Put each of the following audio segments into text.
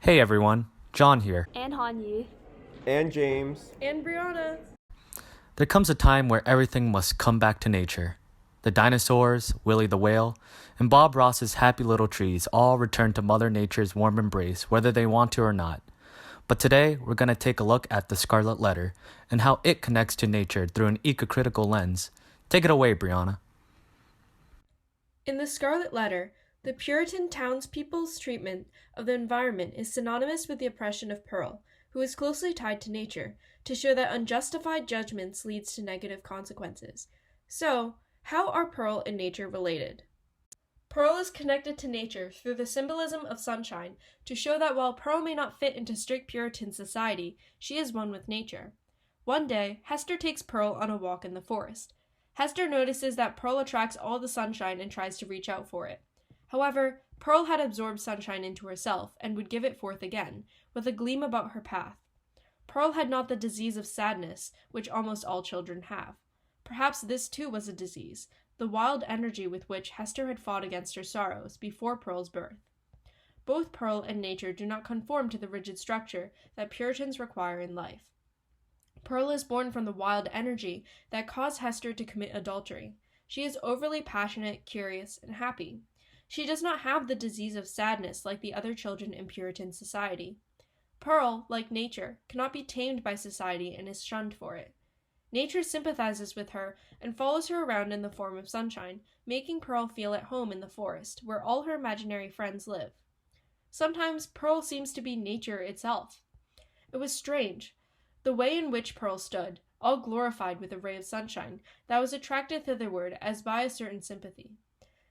Hey everyone, John here. And Hanyi. And James. And Brianna. There comes a time where everything must come back to nature. The dinosaurs, Willie the whale, and Bob Ross's happy little trees all return to Mother Nature's warm embrace whether they want to or not. But today, we're going to take a look at the Scarlet Letter and how it connects to nature through an ecocritical lens. Take it away, Brianna. In the Scarlet Letter, the Puritan townspeople's treatment of the environment is synonymous with the oppression of Pearl, who is closely tied to nature, to show that unjustified judgments leads to negative consequences. So, how are Pearl and nature related? Pearl is connected to nature through the symbolism of sunshine to show that while Pearl may not fit into strict Puritan society, she is one with nature. One day, Hester takes Pearl on a walk in the forest. Hester notices that Pearl attracts all the sunshine and tries to reach out for it. However, Pearl had absorbed sunshine into herself and would give it forth again, with a gleam about her path. Pearl had not the disease of sadness, which almost all children have. Perhaps this too was a disease, the wild energy with which Hester had fought against her sorrows before Pearl's birth. Both Pearl and nature do not conform to the rigid structure that Puritans require in life. Pearl is born from the wild energy that caused Hester to commit adultery. She is overly passionate, curious, and happy. She does not have the disease of sadness like the other children in Puritan society. Pearl, like nature, cannot be tamed by society and is shunned for it. Nature sympathizes with her and follows her around in the form of sunshine, making Pearl feel at home in the forest, where all her imaginary friends live. Sometimes Pearl seems to be nature itself. It was strange, the way in which Pearl stood, all glorified with a ray of sunshine, that was attracted thitherward as by a certain sympathy.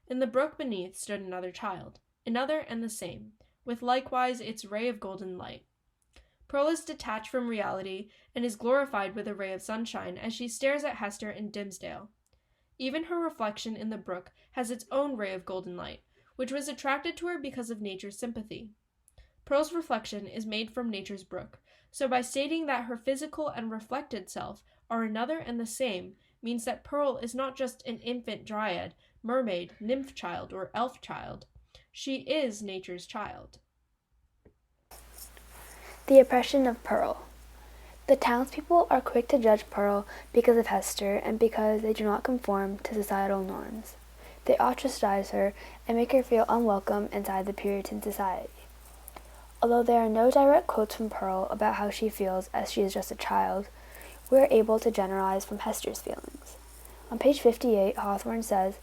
In the brook beneath stood another child, another and the same, with likewise its ray of golden light. Pearl is detached from reality and is glorified with a ray of sunshine as she stares at Hester in Dimmesdale. Even her reflection in the brook has its own ray of golden light, which was attracted to her because of nature's sympathy. Pearl's reflection is made from nature's brook, so by stating that her physical and reflected self are another and the same means that Pearl is not just an infant dryad, mermaid, nymph child, or elf child. She is nature's child. The oppression of Pearl. The townspeople are quick to judge Pearl because of Hester and because they do not conform to societal norms. They ostracize her and make her feel unwelcome inside the Puritan society. Although there are no direct quotes from Pearl about how she feels as she is just a child, we are able to generalize from Hester's feelings. On page 58, Hawthorne says,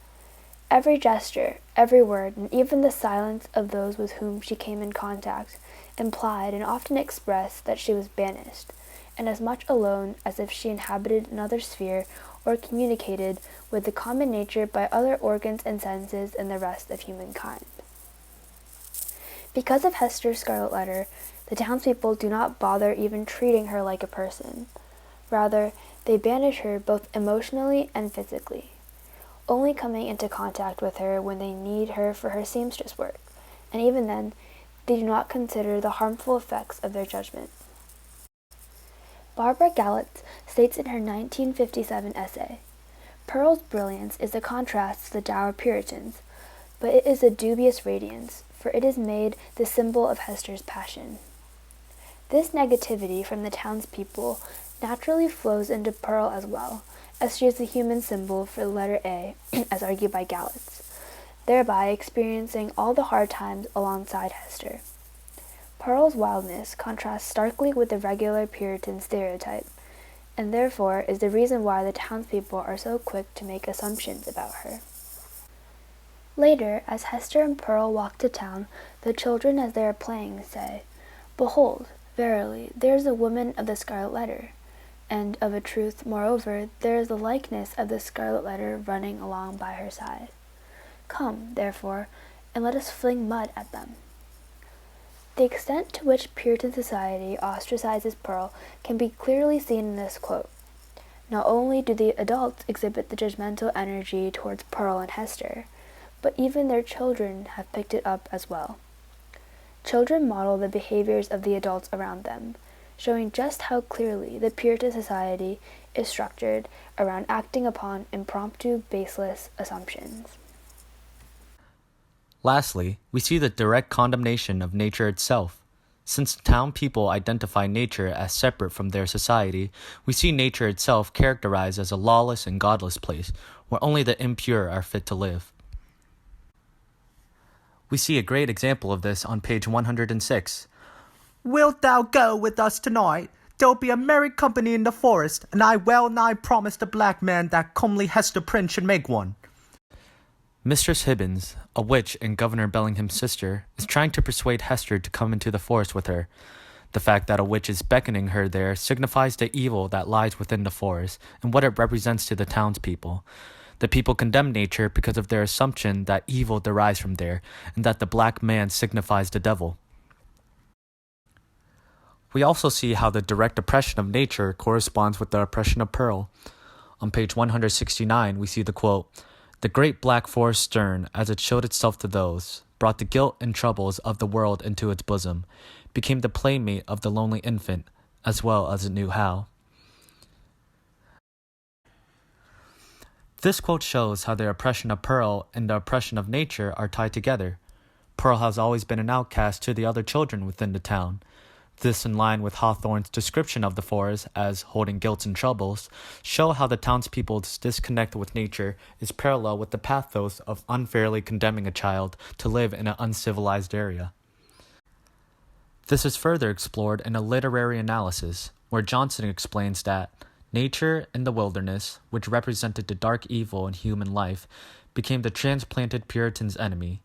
"Every gesture, every word, and even the silence of those with whom she came in contact implied and often expressed that she was banished, and as much alone as if she inhabited another sphere or communicated with the common nature by other organs and senses than the rest of humankind." Because of Hester's Scarlet Letter, the townspeople do not bother even treating her like a person. Rather, they banish her both emotionally and physically, only coming into contact with her when they need her for her seamstress work, and even then, they do not consider the harmful effects of their judgment. Barbara Gallatin states in her 1957 essay, "Pearl's brilliance is a contrast to the dour Puritans, but it is a dubious radiance, for it is made the symbol of Hester's passion." This negativity from the townspeople naturally flows into Pearl as well, as she is the human symbol for the letter A, as argued by Gallatin, thereby experiencing all the hard times alongside Hester. Pearl's wildness contrasts starkly with the regular Puritan stereotype, and therefore is the reason why the townspeople are so quick to make assumptions about her. Later, as Hester and Pearl walk to town, the children as they are playing say, "Behold, verily, there is a woman of the Scarlet Letter, and of a truth, moreover, there is the likeness of the Scarlet Letter running along by her side. Come, therefore, and let us fling mud at them." The extent to which Puritan society ostracizes Pearl can be clearly seen in this quote. Not only do the adults exhibit the judgmental energy towards Pearl and Hester, but even their children have picked it up as well. Children model the behaviors of the adults around them, showing just how clearly the Puritan society is structured around acting upon impromptu, baseless assumptions. Lastly, we see the direct condemnation of nature itself. Since town people identify nature as separate from their society, we see nature itself characterized as a lawless and godless place, where only the impure are fit to live. We see a great example of this on page 106. Wilt thou go with us tonight? There'll be a merry company in the forest, and I well nigh promised the black man that comely Hester Prynne should make one. Mistress Hibbins, a witch and Governor Bellingham's sister, is trying to persuade Hester to come into the forest with her. The fact that a witch is beckoning her there signifies the evil that lies within the forest and what it represents to the townspeople. The people condemn nature because of their assumption that evil derives from there, and that the black man signifies the devil. We also see how the direct oppression of nature corresponds with the oppression of Pearl. On page 169, we see the quote, "The great black forest stern, as it showed itself to those, brought the guilt and troubles of the world into its bosom, became the playmate of the lonely infant, as well as it knew how." This quote shows how the oppression of Pearl and the oppression of nature are tied together. Pearl has always been an outcast to the other children within the town. This, in line with Hawthorne's description of the forest as holding guilt and troubles, show how the townspeople's disconnect with nature is parallel with the pathos of unfairly condemning a child to live in an uncivilized area. This is further explored in a literary analysis, where Johnson explains that nature in the wilderness, which represented the dark evil in human life, became the transplanted Puritan's enemy.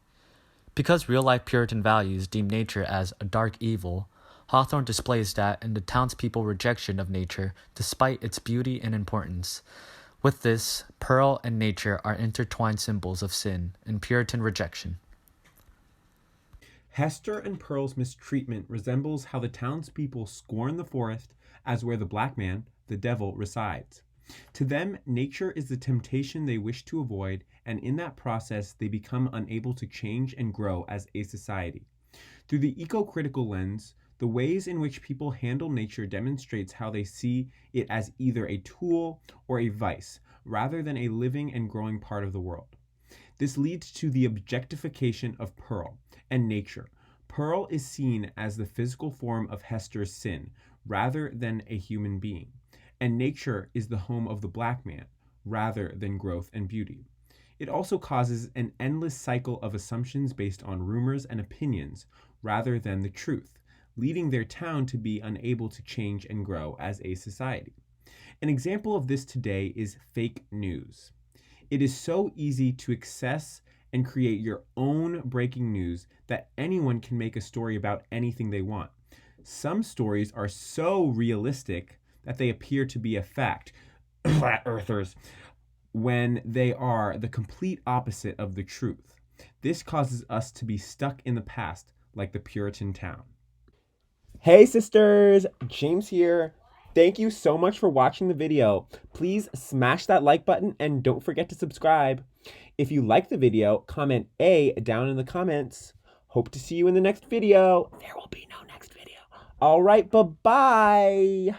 Because real-life Puritan values deem nature as a dark evil, Hawthorne displays that in the townspeople rejection of nature despite its beauty and importance. With this, Pearl and nature are intertwined symbols of sin and Puritan rejection. Hester and Pearl's mistreatment resembles how the townspeople scorn the forest as where the black man, the devil, resides. To them, nature is the temptation they wish to avoid, and in that process they become unable to change and grow as a society. Through the eco-critical lens, the ways in which people handle nature demonstrates how they see it as either a tool or a vice, rather than a living and growing part of the world. This leads to the objectification of Pearl and nature. Pearl is seen as the physical form of Hester's sin, rather than a human being, and nature is the home of the black man, rather than growth and beauty. It also causes an endless cycle of assumptions based on rumors and opinions, rather than the truth, leading their town to be unable to change and grow as a society. An example of this today is fake news. It is so easy to access and create your own breaking news that anyone can make a story about anything they want. Some stories are so realistic that they appear to be a fact, flat earthers, when they are the complete opposite of the truth. This causes us to be stuck in the past like the Puritan town. Hey sisters, James here. Thank you so much for watching the video. Please smash that like button and don't forget to subscribe. If you like the video, comment A down in the comments. Hope to see you in the next video. There will be no next video. All right, bye-bye.